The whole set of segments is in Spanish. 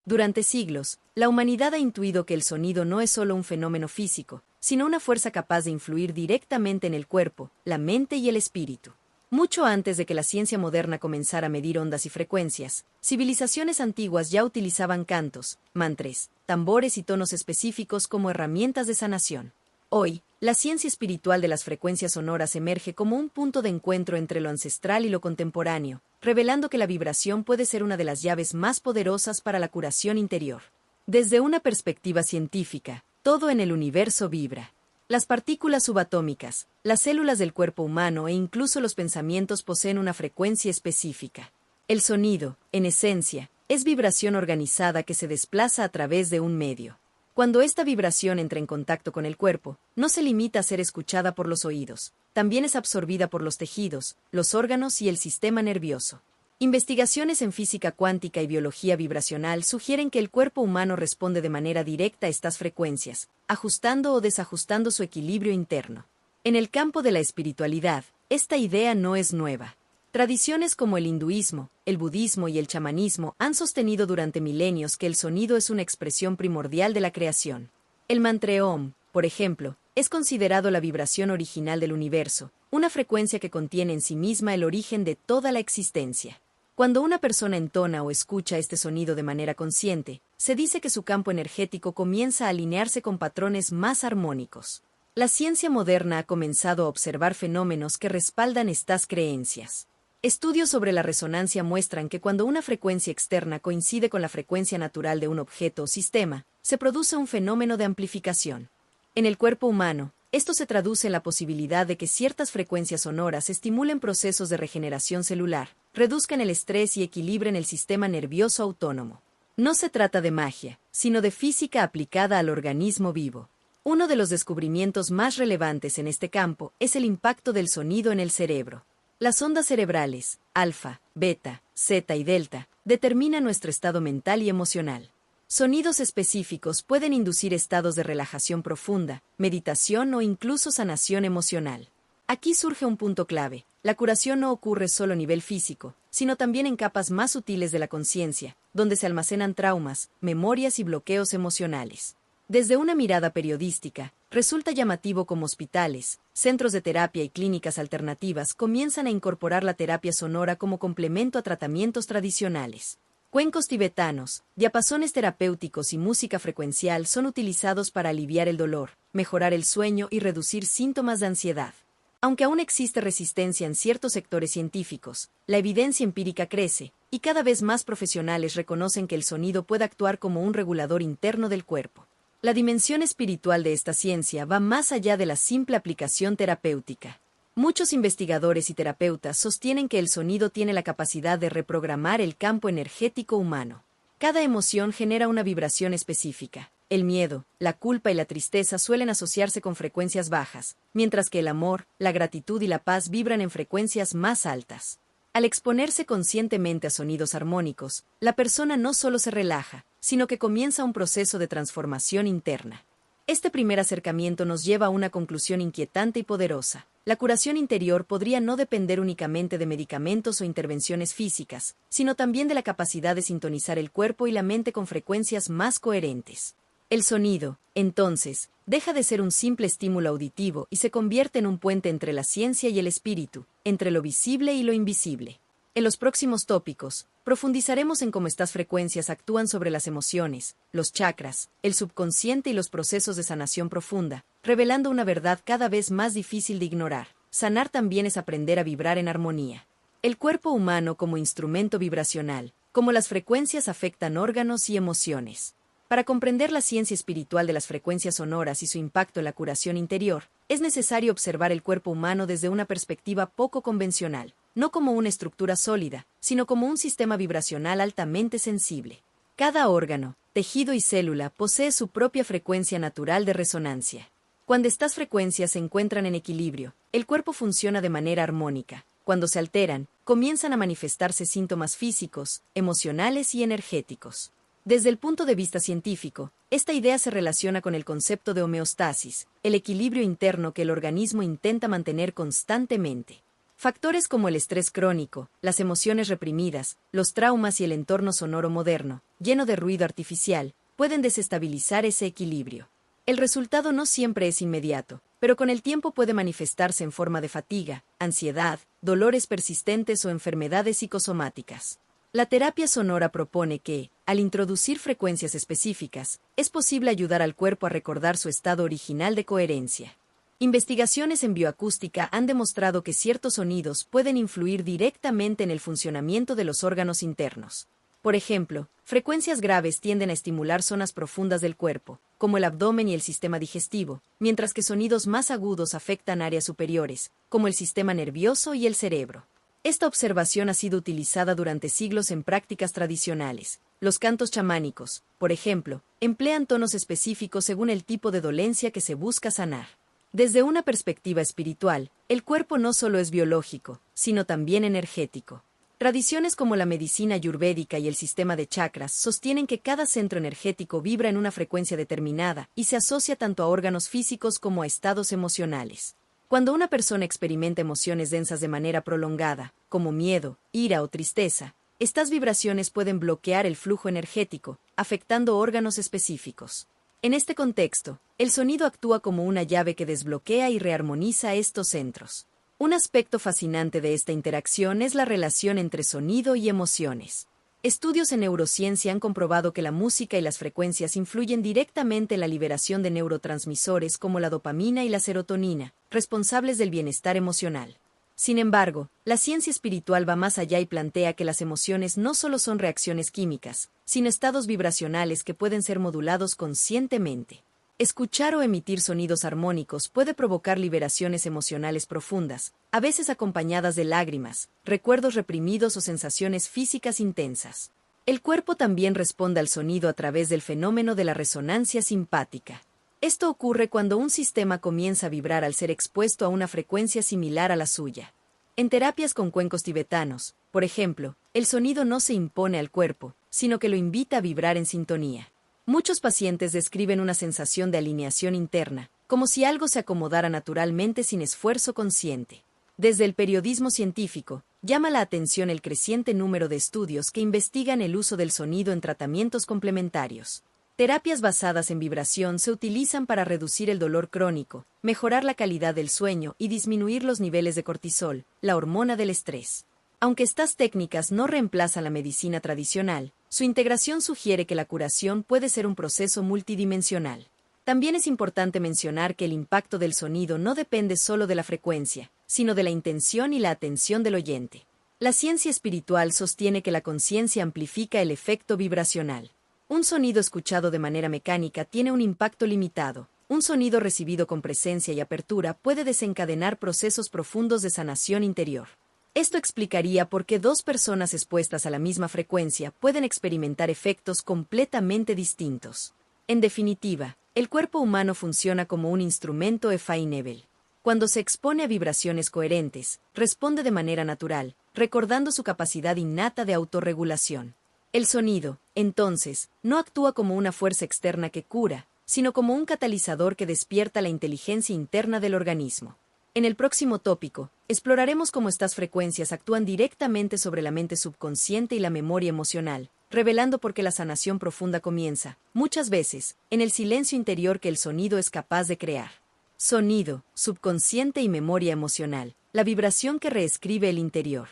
Durante siglos, la humanidad ha intuido que el sonido no es solo un fenómeno físico, sino una fuerza capaz de influir directamente en el cuerpo, la mente y el espíritu. Mucho antes de que la ciencia moderna comenzara a medir ondas y frecuencias, civilizaciones antiguas ya utilizaban cantos, mantras, tambores y tonos específicos como herramientas de sanación. Hoy, la ciencia espiritual de las frecuencias sonoras emerge como un punto de encuentro entre lo ancestral y lo contemporáneo, revelando que la vibración puede ser una de las llaves más poderosas para la curación interior. Desde una perspectiva científica, todo en el universo vibra. Las partículas subatómicas, las células del cuerpo humano e incluso los pensamientos poseen una frecuencia específica. El sonido, en esencia, es vibración organizada que se desplaza a través de un medio. Cuando esta vibración entra en contacto con el cuerpo, no se limita a ser escuchada por los oídos, también es absorbida por los tejidos, los órganos y el sistema nervioso. Investigaciones en física cuántica y biología vibracional sugieren que el cuerpo humano responde de manera directa a estas frecuencias, ajustando o desajustando su equilibrio interno. En el campo de la espiritualidad, esta idea no es nueva. Tradiciones como el hinduismo, el budismo y el chamanismo han sostenido durante milenios que el sonido es una expresión primordial de la creación. El mantra Om, por ejemplo, es considerado la vibración original del universo, una frecuencia que contiene en sí misma el origen de toda la existencia. Cuando una persona entona o escucha este sonido de manera consciente, se dice que su campo energético comienza a alinearse con patrones más armónicos. La ciencia moderna ha comenzado a observar fenómenos que respaldan estas creencias. Estudios sobre la resonancia muestran que cuando una frecuencia externa coincide con la frecuencia natural de un objeto o sistema, se produce un fenómeno de amplificación. En el cuerpo humano, esto se traduce en la posibilidad de que ciertas frecuencias sonoras estimulen procesos de regeneración celular, reduzcan el estrés y equilibren el sistema nervioso autónomo. No se trata de magia, sino de física aplicada al organismo vivo. Uno de los descubrimientos más relevantes en este campo es el impacto del sonido en el cerebro. Las ondas cerebrales, alfa, beta, zeta y delta, determinan nuestro estado mental y emocional. Sonidos específicos pueden inducir estados de relajación profunda, meditación o incluso sanación emocional. Aquí surge un punto clave. La curación no ocurre solo a nivel físico, sino también en capas más sutiles de la conciencia, donde se almacenan traumas, memorias y bloqueos emocionales. Desde una mirada periodística, resulta llamativo cómo hospitales, centros de terapia y clínicas alternativas comienzan a incorporar la terapia sonora como complemento a tratamientos tradicionales. Cuencos tibetanos, diapasones terapéuticos y música frecuencial son utilizados para aliviar el dolor, mejorar el sueño y reducir síntomas de ansiedad. Aunque aún existe resistencia en ciertos sectores científicos, la evidencia empírica crece, y cada vez más profesionales reconocen que el sonido puede actuar como un regulador interno del cuerpo. La dimensión espiritual de esta ciencia va más allá de la simple aplicación terapéutica. Muchos investigadores y terapeutas sostienen que el sonido tiene la capacidad de reprogramar el campo energético humano. Cada emoción genera una vibración específica. El miedo, la culpa y la tristeza suelen asociarse con frecuencias bajas, mientras que el amor, la gratitud y la paz vibran en frecuencias más altas. Al exponerse conscientemente a sonidos armónicos, la persona no solo se relaja, sino que comienza un proceso de transformación interna. Este primer acercamiento nos lleva a una conclusión inquietante y poderosa. La curación interior podría no depender únicamente de medicamentos o intervenciones físicas, sino también de la capacidad de sintonizar el cuerpo y la mente con frecuencias más coherentes. El sonido, entonces, deja de ser un simple estímulo auditivo y se convierte en un puente entre la ciencia y el espíritu, entre lo visible y lo invisible. En los próximos tópicos, profundizaremos en cómo estas frecuencias actúan sobre las emociones, los chakras, el subconsciente y los procesos de sanación profunda, revelando una verdad cada vez más difícil de ignorar. Sanar también es aprender a vibrar en armonía. El cuerpo humano como instrumento vibracional, como las frecuencias afectan órganos y emociones. Para comprender la ciencia espiritual de las frecuencias sonoras y su impacto en la curación interior, es necesario observar el cuerpo humano desde una perspectiva poco convencional, no como una estructura sólida, sino como un sistema vibracional altamente sensible. Cada órgano, tejido y célula posee su propia frecuencia natural de resonancia. Cuando estas frecuencias se encuentran en equilibrio, el cuerpo funciona de manera armónica. Cuando se alteran, comienzan a manifestarse síntomas físicos, emocionales y energéticos. Desde el punto de vista científico, esta idea se relaciona con el concepto de homeostasis, el equilibrio interno que el organismo intenta mantener constantemente. Factores como el estrés crónico, las emociones reprimidas, los traumas y el entorno sonoro moderno lleno de ruido artificial, pueden desestabilizar ese equilibrio. El resultado no siempre es inmediato, pero con el tiempo puede manifestarse en forma de fatiga, ansiedad, dolores persistentes o enfermedades psicosomáticas. La terapia sonora propone que, al introducir frecuencias específicas, es posible ayudar al cuerpo a recordar su estado original de coherencia. Investigaciones en bioacústica han demostrado que ciertos sonidos pueden influir directamente en el funcionamiento de los órganos internos. Por ejemplo, frecuencias graves tienden a estimular zonas profundas del cuerpo, como el abdomen y el sistema digestivo, mientras que sonidos más agudos afectan áreas superiores, como el sistema nervioso y el cerebro. Esta observación ha sido utilizada durante siglos en prácticas tradicionales. Los cantos chamánicos, por ejemplo, emplean tonos específicos según el tipo de dolencia que se busca sanar. Desde una perspectiva espiritual, el cuerpo no solo es biológico, sino también energético. Tradiciones como la medicina ayurvédica y el sistema de chakras sostienen que cada centro energético vibra en una frecuencia determinada y se asocia tanto a órganos físicos como a estados emocionales. Cuando una persona experimenta emociones densas de manera prolongada, como miedo, ira o tristeza, estas vibraciones pueden bloquear el flujo energético, afectando órganos específicos. En este contexto, el sonido actúa como una llave que desbloquea y rearmoniza estos centros. Un aspecto fascinante de esta interacción es la relación entre sonido y emociones. Estudios en neurociencia han comprobado que la música y las frecuencias influyen directamente en la liberación de neurotransmisores como la dopamina y la serotonina, responsables del bienestar emocional. Sin embargo, la ciencia espiritual va más allá y plantea que las emociones no solo son reacciones químicas, sino estados vibracionales que pueden ser modulados conscientemente. Escuchar o emitir sonidos armónicos puede provocar liberaciones emocionales profundas, a veces acompañadas de lágrimas, recuerdos reprimidos o sensaciones físicas intensas. El cuerpo también responde al sonido a través del fenómeno de la resonancia simpática. Esto ocurre cuando un sistema comienza a vibrar al ser expuesto a una frecuencia similar a la suya. En terapias con cuencos tibetanos, por ejemplo, el sonido no se impone al cuerpo, sino que lo invita a vibrar en sintonía. Muchos pacientes describen una sensación de alineación interna, como si algo se acomodara naturalmente sin esfuerzo consciente. Desde el periodismo científico, llama la atención el creciente número de estudios que investigan el uso del sonido en tratamientos complementarios. Terapias basadas en vibración se utilizan para reducir el dolor crónico, mejorar la calidad del sueño y disminuir los niveles de cortisol, la hormona del estrés. Aunque estas técnicas no reemplazan la medicina tradicional, su integración sugiere que la curación puede ser un proceso multidimensional. También es importante mencionar que el impacto del sonido no depende solo de la frecuencia, sino de la intención y la atención del oyente. La ciencia espiritual sostiene que la conciencia amplifica el efecto vibracional. Un sonido escuchado de manera mecánica tiene un impacto limitado. Un sonido recibido con presencia y apertura puede desencadenar procesos profundos de sanación interior. Esto explicaría por qué dos personas expuestas a la misma frecuencia pueden experimentar efectos completamente distintos. En definitiva, el cuerpo humano funciona como un instrumento Feinstein. Cuando se expone a vibraciones coherentes, responde de manera natural, recordando su capacidad innata de autorregulación. El sonido, entonces, no actúa como una fuerza externa que cura, sino como un catalizador que despierta la inteligencia interna del organismo. En el próximo tópico, exploraremos cómo estas frecuencias actúan directamente sobre la mente subconsciente y la memoria emocional, revelando por qué la sanación profunda comienza, muchas veces, en el silencio interior que el sonido es capaz de crear. Sonido, subconsciente y memoria emocional, la vibración que reescribe el interior.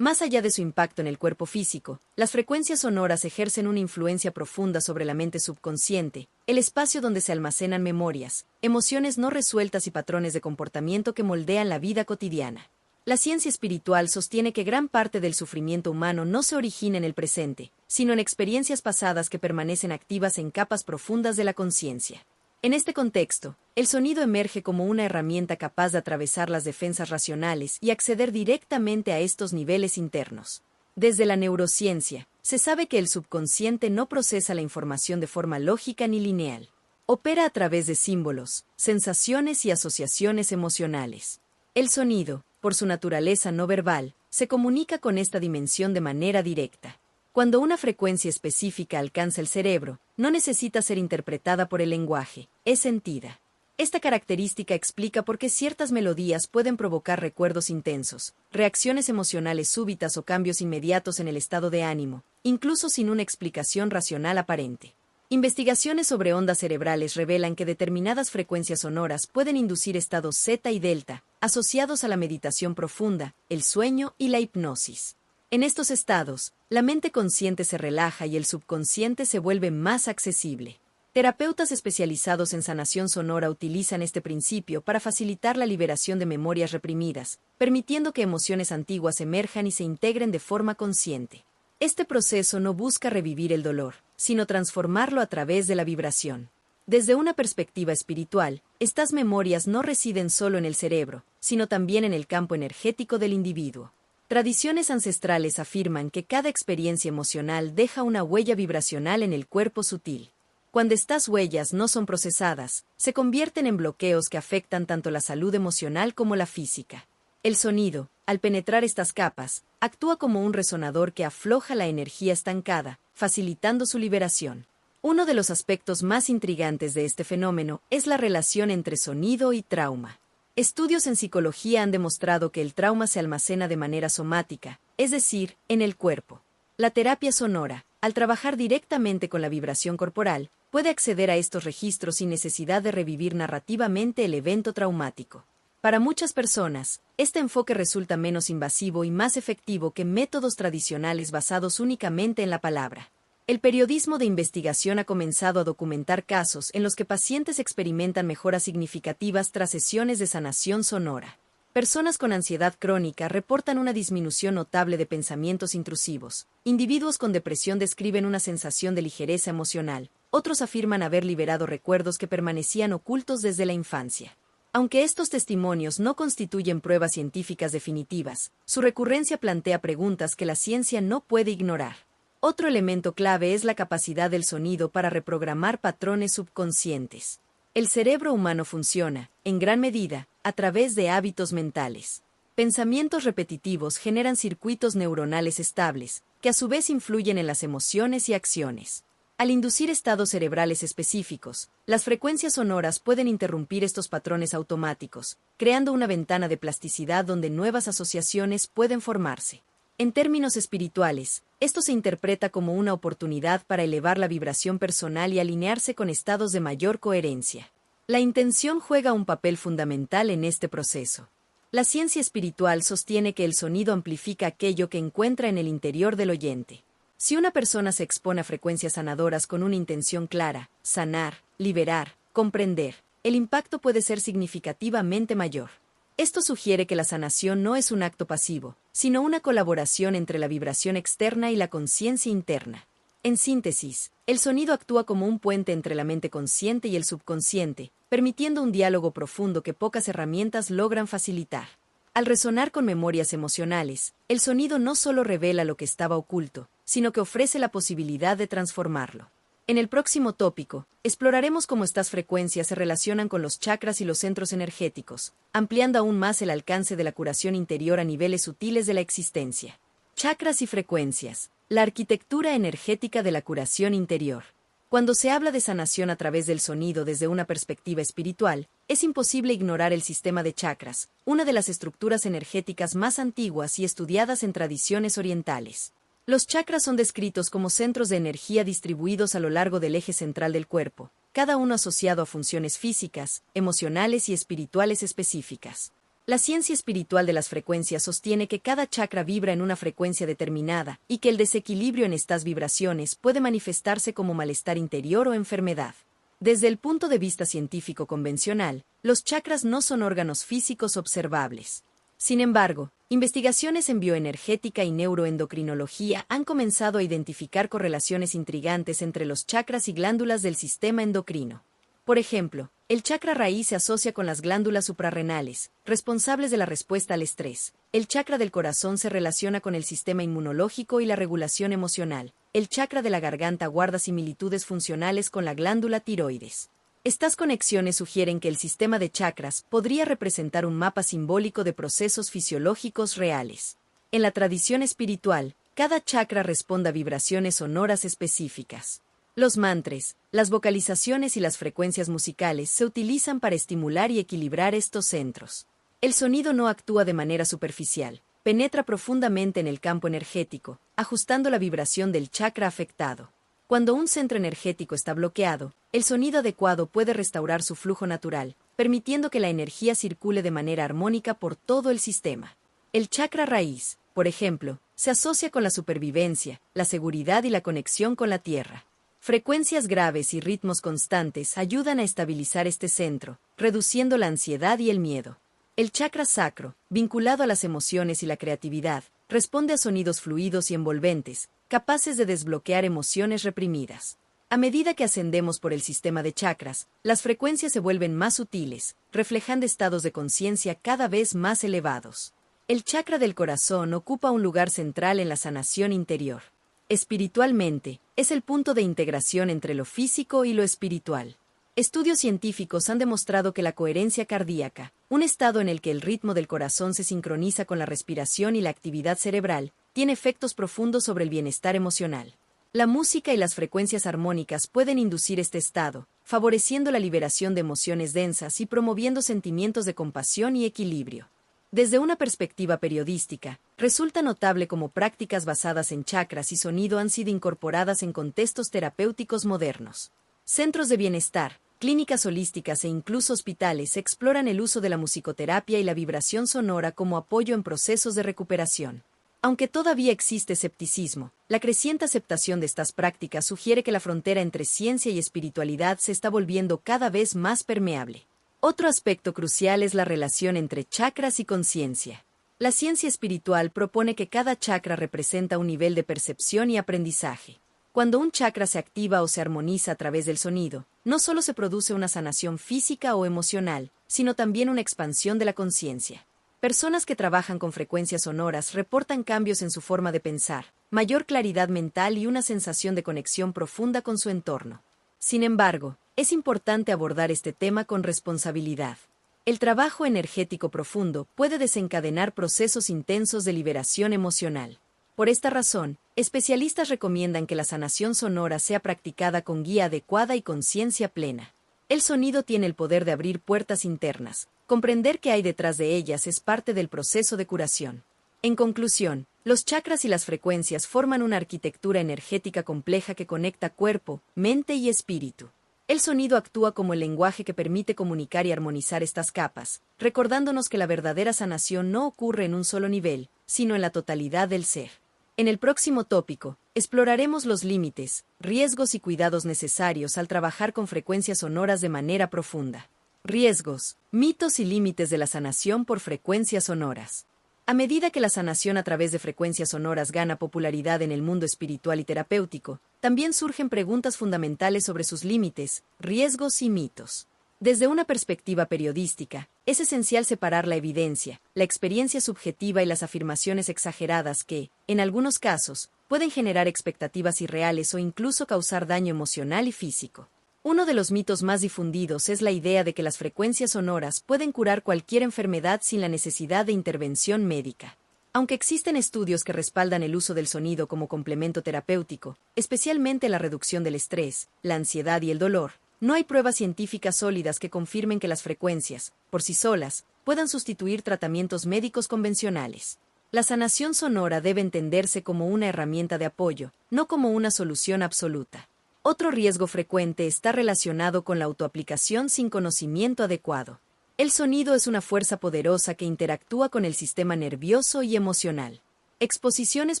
Más allá de su impacto en el cuerpo físico, las frecuencias sonoras ejercen una influencia profunda sobre la mente subconsciente, el espacio donde se almacenan memorias, emociones no resueltas y patrones de comportamiento que moldean la vida cotidiana. La ciencia espiritual sostiene que gran parte del sufrimiento humano no se origina en el presente, sino en experiencias pasadas que permanecen activas en capas profundas de la conciencia. En este contexto, el sonido emerge como una herramienta capaz de atravesar las defensas racionales y acceder directamente a estos niveles internos. Desde la neurociencia, se sabe que el subconsciente no procesa la información de forma lógica ni lineal. Opera a través de símbolos, sensaciones y asociaciones emocionales. El sonido, por su naturaleza no verbal, se comunica con esta dimensión de manera directa. Cuando una frecuencia específica alcanza el cerebro, no necesita ser interpretada por el lenguaje, es sentida. Esta característica explica por qué ciertas melodías pueden provocar recuerdos intensos, reacciones emocionales súbitas o cambios inmediatos en el estado de ánimo, incluso sin una explicación racional aparente. Investigaciones sobre ondas cerebrales revelan que determinadas frecuencias sonoras pueden inducir estados zeta y delta, asociados a la meditación profunda, el sueño y la hipnosis. En estos estados, la mente consciente se relaja y el subconsciente se vuelve más accesible. Terapeutas especializados en sanación sonora utilizan este principio para facilitar la liberación de memorias reprimidas, permitiendo que emociones antiguas emerjan y se integren de forma consciente. Este proceso no busca revivir el dolor, sino transformarlo a través de la vibración. Desde una perspectiva espiritual, estas memorias no residen solo en el cerebro, sino también en el campo energético del individuo. Tradiciones ancestrales afirman que cada experiencia emocional deja una huella vibracional en el cuerpo sutil. Cuando estas huellas no son procesadas, se convierten en bloqueos que afectan tanto la salud emocional como la física. El sonido, al penetrar estas capas, actúa como un resonador que afloja la energía estancada, facilitando su liberación. Uno de los aspectos más intrigantes de este fenómeno es la relación entre sonido y trauma. Estudios en psicología han demostrado que el trauma se almacena de manera somática, es decir, en el cuerpo. La terapia sonora, al trabajar directamente con la vibración corporal, puede acceder a estos registros sin necesidad de revivir narrativamente el evento traumático. Para muchas personas, este enfoque resulta menos invasivo y más efectivo que métodos tradicionales basados únicamente en la palabra. El periodismo de investigación ha comenzado a documentar casos en los que pacientes experimentan mejoras significativas tras sesiones de sanación sonora. Personas con ansiedad crónica reportan una disminución notable de pensamientos intrusivos. Individuos con depresión describen una sensación de ligereza emocional. Otros afirman haber liberado recuerdos que permanecían ocultos desde la infancia. Aunque estos testimonios no constituyen pruebas científicas definitivas, su recurrencia plantea preguntas que la ciencia no puede ignorar. Otro elemento clave es la capacidad del sonido para reprogramar patrones subconscientes. El cerebro humano funciona, en gran medida, a través de hábitos mentales. Pensamientos repetitivos generan circuitos neuronales estables, que a su vez influyen en las emociones y acciones. Al inducir estados cerebrales específicos, las frecuencias sonoras pueden interrumpir estos patrones automáticos, creando una ventana de plasticidad donde nuevas asociaciones pueden formarse. En términos espirituales, esto se interpreta como una oportunidad para elevar la vibración personal y alinearse con estados de mayor coherencia. La intención juega un papel fundamental en este proceso. La ciencia espiritual sostiene que el sonido amplifica aquello que encuentra en el interior del oyente. Si una persona se expone a frecuencias sanadoras con una intención clara, sanar, liberar, comprender, el impacto puede ser significativamente mayor. Esto sugiere que la sanación no es un acto pasivo, sino una colaboración entre la vibración externa y la conciencia interna. En síntesis, el sonido actúa como un puente entre la mente consciente y el subconsciente, permitiendo un diálogo profundo que pocas herramientas logran facilitar. Al resonar con memorias emocionales, el sonido no solo revela lo que estaba oculto, sino que ofrece la posibilidad de transformarlo. En el próximo tópico, exploraremos cómo estas frecuencias se relacionan con los chakras y los centros energéticos, ampliando aún más el alcance de la curación interior a niveles sutiles de la existencia. Chakras y frecuencias, la arquitectura energética de la curación interior. Cuando se habla de sanación a través del sonido desde una perspectiva espiritual, es imposible ignorar el sistema de chakras, una de las estructuras energéticas más antiguas y estudiadas en tradiciones orientales. Los chakras son descritos como centros de energía distribuidos a lo largo del eje central del cuerpo, cada uno asociado a funciones físicas, emocionales y espirituales específicas. La ciencia espiritual de las frecuencias sostiene que cada chakra vibra en una frecuencia determinada y que el desequilibrio en estas vibraciones puede manifestarse como malestar interior o enfermedad. Desde el punto de vista científico convencional, los chakras no son órganos físicos observables. Sin embargo, investigaciones en bioenergética y neuroendocrinología han comenzado a identificar correlaciones intrigantes entre los chakras y glándulas del sistema endocrino. Por ejemplo, el chakra raíz se asocia con las glándulas suprarrenales, responsables de la respuesta al estrés. El chakra del corazón se relaciona con el sistema inmunológico y la regulación emocional. El chakra de la garganta guarda similitudes funcionales con la glándula tiroides. Estas conexiones sugieren que el sistema de chakras podría representar un mapa simbólico de procesos fisiológicos reales. En la tradición espiritual, cada chakra responde a vibraciones sonoras específicas. Los mantras, las vocalizaciones y las frecuencias musicales se utilizan para estimular y equilibrar estos centros. El sonido no actúa de manera superficial, penetra profundamente en el campo energético, ajustando la vibración del chakra afectado. Cuando un centro energético está bloqueado, el sonido adecuado puede restaurar su flujo natural, permitiendo que la energía circule de manera armónica por todo el sistema. El chakra raíz, por ejemplo, se asocia con la supervivencia, la seguridad y la conexión con la tierra. Frecuencias graves y ritmos constantes ayudan a estabilizar este centro, reduciendo la ansiedad y el miedo. El chakra sacro, vinculado a las emociones y la creatividad, responde a sonidos fluidos y envolventes, capaces de desbloquear emociones reprimidas. A medida que ascendemos por el sistema de chakras, las frecuencias se vuelven más sutiles, reflejando estados de conciencia cada vez más elevados. El chakra del corazón ocupa un lugar central en la sanación interior. Espiritualmente, es el punto de integración entre lo físico y lo espiritual. Estudios científicos han demostrado que la coherencia cardíaca, un estado en el que el ritmo del corazón se sincroniza con la respiración y la actividad cerebral, tiene efectos profundos sobre el bienestar emocional. La música y las frecuencias armónicas pueden inducir este estado, favoreciendo la liberación de emociones densas y promoviendo sentimientos de compasión y equilibrio. Desde una perspectiva periodística, resulta notable cómo prácticas basadas en chakras y sonido han sido incorporadas en contextos terapéuticos modernos. Centros de bienestar, clínicas holísticas e incluso hospitales exploran el uso de la musicoterapia y la vibración sonora como apoyo en procesos de recuperación. Aunque todavía existe escepticismo, la creciente aceptación de estas prácticas sugiere que la frontera entre ciencia y espiritualidad se está volviendo cada vez más permeable. Otro aspecto crucial es la relación entre chakras y conciencia. La ciencia espiritual propone que cada chakra representa un nivel de percepción y aprendizaje. Cuando un chakra se activa o se armoniza a través del sonido, no solo se produce una sanación física o emocional, sino también una expansión de la conciencia. Personas que trabajan con frecuencias sonoras reportan cambios en su forma de pensar, mayor claridad mental y una sensación de conexión profunda con su entorno. Sin embargo, es importante abordar este tema con responsabilidad. El trabajo energético profundo puede desencadenar procesos intensos de liberación emocional. Por esta razón, especialistas recomiendan que la sanación sonora sea practicada con guía adecuada y conciencia plena. El sonido tiene el poder de abrir puertas internas. Comprender qué hay detrás de ellas es parte del proceso de curación. En conclusión, los chakras y las frecuencias forman una arquitectura energética compleja que conecta cuerpo, mente y espíritu. El sonido actúa como el lenguaje que permite comunicar y armonizar estas capas, recordándonos que la verdadera sanación no ocurre en un solo nivel, sino en la totalidad del ser. En el próximo tópico, exploraremos los límites, riesgos y cuidados necesarios al trabajar con frecuencias sonoras de manera profunda. Riesgos, mitos y límites de la sanación por frecuencias sonoras. A medida que la sanación a través de frecuencias sonoras gana popularidad en el mundo espiritual y terapéutico, también surgen preguntas fundamentales sobre sus límites, riesgos y mitos. Desde una perspectiva periodística, es esencial separar la evidencia, la experiencia subjetiva y las afirmaciones exageradas que, en algunos casos, pueden generar expectativas irreales o incluso causar daño emocional y físico. Uno de los mitos más difundidos es la idea de que las frecuencias sonoras pueden curar cualquier enfermedad sin la necesidad de intervención médica. Aunque existen estudios que respaldan el uso del sonido como complemento terapéutico, especialmente la reducción del estrés, la ansiedad y el dolor, no hay pruebas científicas sólidas que confirmen que las frecuencias, por sí solas, puedan sustituir tratamientos médicos convencionales. La sanación sonora debe entenderse como una herramienta de apoyo, no como una solución absoluta. Otro riesgo frecuente está relacionado con la autoaplicación sin conocimiento adecuado. El sonido es una fuerza poderosa que interactúa con el sistema nervioso y emocional. Exposiciones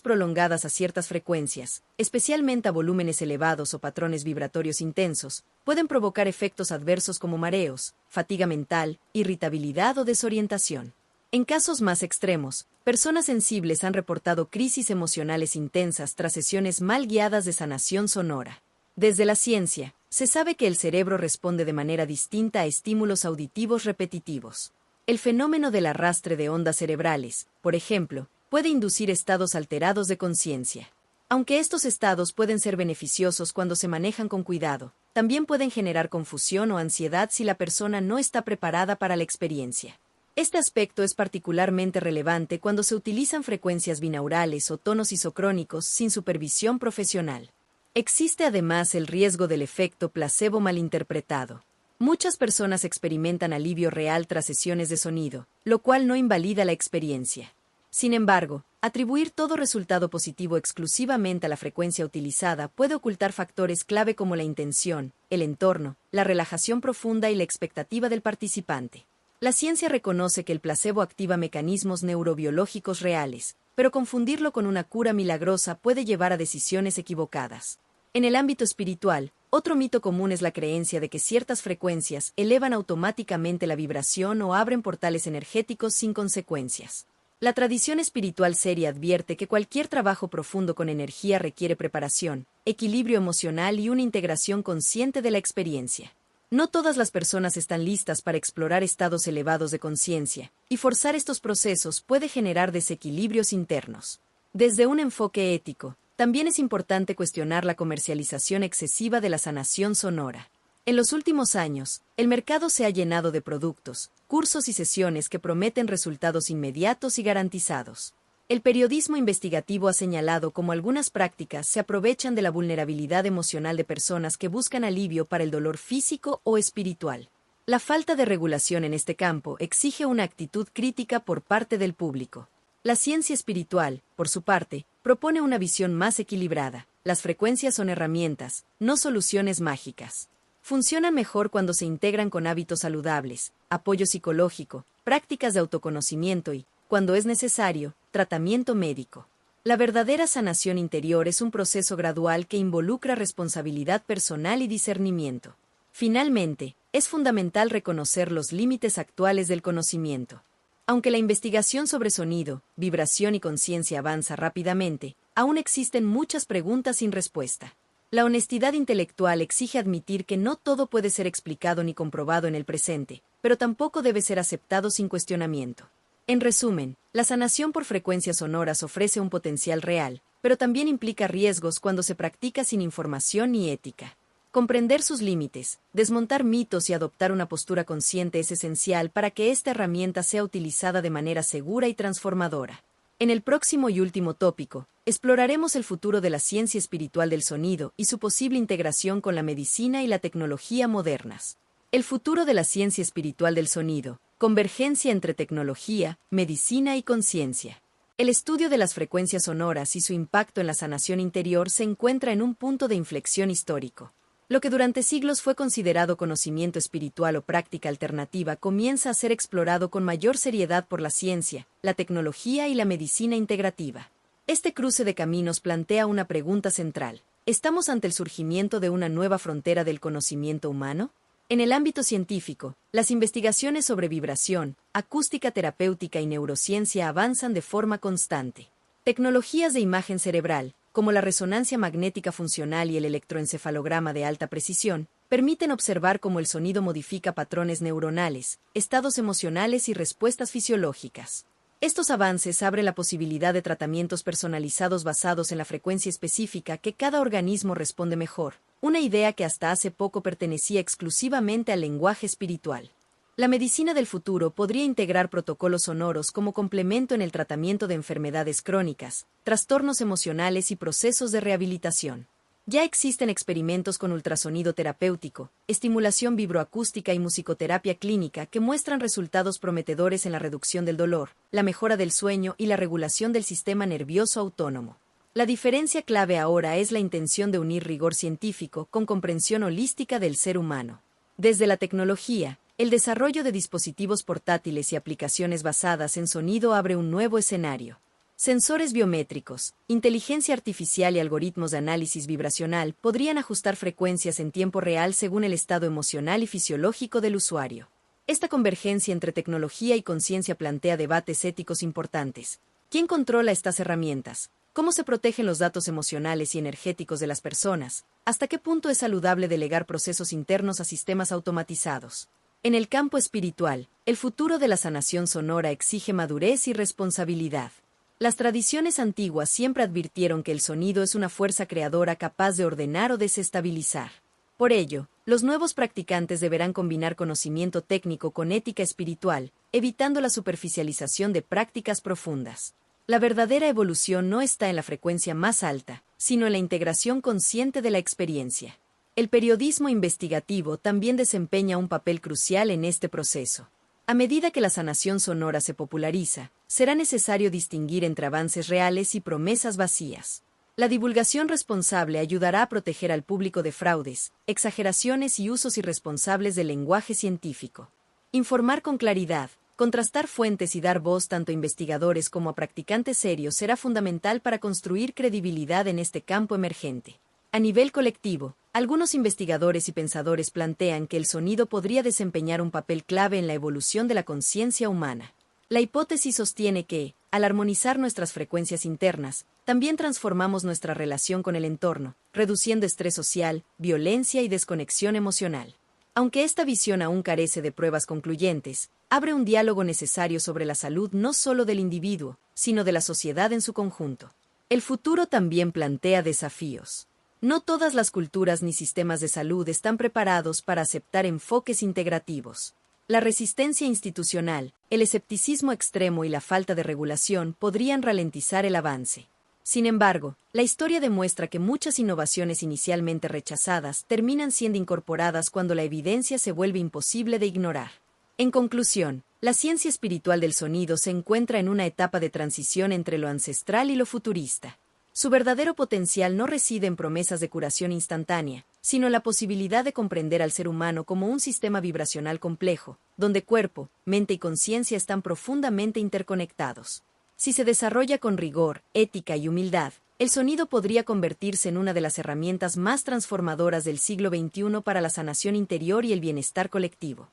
prolongadas a ciertas frecuencias, especialmente a volúmenes elevados o patrones vibratorios intensos, pueden provocar efectos adversos como mareos, fatiga mental, irritabilidad o desorientación. En casos más extremos, personas sensibles han reportado crisis emocionales intensas tras sesiones mal guiadas de sanación sonora. Desde la ciencia, se sabe que el cerebro responde de manera distinta a estímulos auditivos repetitivos. El fenómeno del arrastre de ondas cerebrales, por ejemplo, puede inducir estados alterados de conciencia. Aunque estos estados pueden ser beneficiosos cuando se manejan con cuidado, también pueden generar confusión o ansiedad si la persona no está preparada para la experiencia. Este aspecto es particularmente relevante cuando se utilizan frecuencias binaurales o tonos isocrónicos sin supervisión profesional. Existe además el riesgo del efecto placebo malinterpretado. Muchas personas experimentan alivio real tras sesiones de sonido, lo cual no invalida la experiencia. Sin embargo, atribuir todo resultado positivo exclusivamente a la frecuencia utilizada puede ocultar factores clave como la intención, el entorno, la relajación profunda y la expectativa del participante. La ciencia reconoce que el placebo activa mecanismos neurobiológicos reales, pero confundirlo con una cura milagrosa puede llevar a decisiones equivocadas. En el ámbito espiritual, otro mito común es la creencia de que ciertas frecuencias elevan automáticamente la vibración o abren portales energéticos sin consecuencias. La tradición espiritual seria advierte que cualquier trabajo profundo con energía requiere preparación, equilibrio emocional y una integración consciente de la experiencia. No todas las personas están listas para explorar estados elevados de conciencia, y forzar estos procesos puede generar desequilibrios internos. Desde un enfoque ético, también es importante cuestionar la comercialización excesiva de la sanación sonora. En los últimos años, el mercado se ha llenado de productos, cursos y sesiones que prometen resultados inmediatos y garantizados. El periodismo investigativo ha señalado cómo algunas prácticas se aprovechan de la vulnerabilidad emocional de personas que buscan alivio para el dolor físico o espiritual. La falta de regulación en este campo exige una actitud crítica por parte del público. La ciencia espiritual, por su parte, propone una visión más equilibrada. Las frecuencias son herramientas, no soluciones mágicas. Funcionan mejor cuando se integran con hábitos saludables, apoyo psicológico, prácticas de autoconocimiento y, cuando es necesario, tratamiento médico. La verdadera sanación interior es un proceso gradual que involucra responsabilidad personal y discernimiento. Finalmente, es fundamental reconocer los límites actuales del conocimiento. Aunque la investigación sobre sonido, vibración y conciencia avanza rápidamente, aún existen muchas preguntas sin respuesta. La honestidad intelectual exige admitir que no todo puede ser explicado ni comprobado en el presente, pero tampoco debe ser aceptado sin cuestionamiento. En resumen, la sanación por frecuencias sonoras ofrece un potencial real, pero también implica riesgos cuando se practica sin información ni ética. Comprender sus límites, desmontar mitos y adoptar una postura consciente es esencial para que esta herramienta sea utilizada de manera segura y transformadora. En el próximo y último tópico, exploraremos el futuro de la ciencia espiritual del sonido y su posible integración con la medicina y la tecnología modernas. El futuro de la ciencia espiritual del sonido, convergencia entre tecnología, medicina y conciencia. El estudio de las frecuencias sonoras y su impacto en la sanación interior se encuentra en un punto de inflexión histórico. Lo que durante siglos fue considerado conocimiento espiritual o práctica alternativa comienza a ser explorado con mayor seriedad por la ciencia, la tecnología y la medicina integrativa. Este cruce de caminos plantea una pregunta central. ¿Estamos ante el surgimiento de una nueva frontera del conocimiento humano? En el ámbito científico, las investigaciones sobre vibración, acústica terapéutica y neurociencia avanzan de forma constante. Tecnologías de imagen cerebral, como la resonancia magnética funcional y el electroencefalograma de alta precisión, permiten observar cómo el sonido modifica patrones neuronales, estados emocionales y respuestas fisiológicas. Estos avances abren la posibilidad de tratamientos personalizados basados en la frecuencia específica que cada organismo responde mejor, una idea que hasta hace poco pertenecía exclusivamente al lenguaje espiritual. La medicina del futuro podría integrar protocolos sonoros como complemento en el tratamiento de enfermedades crónicas, trastornos emocionales y procesos de rehabilitación. Ya existen experimentos con ultrasonido terapéutico, estimulación vibroacústica y musicoterapia clínica que muestran resultados prometedores en la reducción del dolor, la mejora del sueño y la regulación del sistema nervioso autónomo. La diferencia clave ahora es la intención de unir rigor científico con comprensión holística del ser humano. Desde la tecnología, el desarrollo de dispositivos portátiles y aplicaciones basadas en sonido abre un nuevo escenario. Sensores biométricos, inteligencia artificial y algoritmos de análisis vibracional podrían ajustar frecuencias en tiempo real según el estado emocional y fisiológico del usuario. Esta convergencia entre tecnología y conciencia plantea debates éticos importantes. ¿Quién controla estas herramientas? ¿Cómo se protegen los datos emocionales y energéticos de las personas? ¿Hasta qué punto es saludable delegar procesos internos a sistemas automatizados? En el campo espiritual, el futuro de la sanación sonora exige madurez y responsabilidad. Las tradiciones antiguas siempre advirtieron que el sonido es una fuerza creadora capaz de ordenar o desestabilizar. Por ello, los nuevos practicantes deberán combinar conocimiento técnico con ética espiritual, evitando la superficialización de prácticas profundas. La verdadera evolución no está en la frecuencia más alta, sino en la integración consciente de la experiencia. El periodismo investigativo también desempeña un papel crucial en este proceso. A medida que la sanación sonora se populariza, será necesario distinguir entre avances reales y promesas vacías. La divulgación responsable ayudará a proteger al público de fraudes, exageraciones y usos irresponsables del lenguaje científico. Informar con claridad, contrastar fuentes y dar voz tanto a investigadores como a practicantes serios será fundamental para construir credibilidad en este campo emergente. A nivel colectivo, algunos investigadores y pensadores plantean que el sonido podría desempeñar un papel clave en la evolución de la conciencia humana. La hipótesis sostiene que, al armonizar nuestras frecuencias internas, también transformamos nuestra relación con el entorno, reduciendo estrés social, violencia y desconexión emocional. Aunque esta visión aún carece de pruebas concluyentes, abre un diálogo necesario sobre la salud no solo del individuo, sino de la sociedad en su conjunto. El futuro también plantea desafíos. No todas las culturas ni sistemas de salud están preparados para aceptar enfoques integrativos. La resistencia institucional, el escepticismo extremo y la falta de regulación podrían ralentizar el avance. Sin embargo, la historia demuestra que muchas innovaciones inicialmente rechazadas terminan siendo incorporadas cuando la evidencia se vuelve imposible de ignorar. En conclusión, la ciencia espiritual del sonido se encuentra en una etapa de transición entre lo ancestral y lo futurista. Su verdadero potencial no reside en promesas de curación instantánea, sino en la posibilidad de comprender al ser humano como un sistema vibracional complejo, donde cuerpo, mente y conciencia están profundamente interconectados. Si se desarrolla con rigor, ética y humildad, el sonido podría convertirse en una de las herramientas más transformadoras del siglo XXI para la sanación interior y el bienestar colectivo.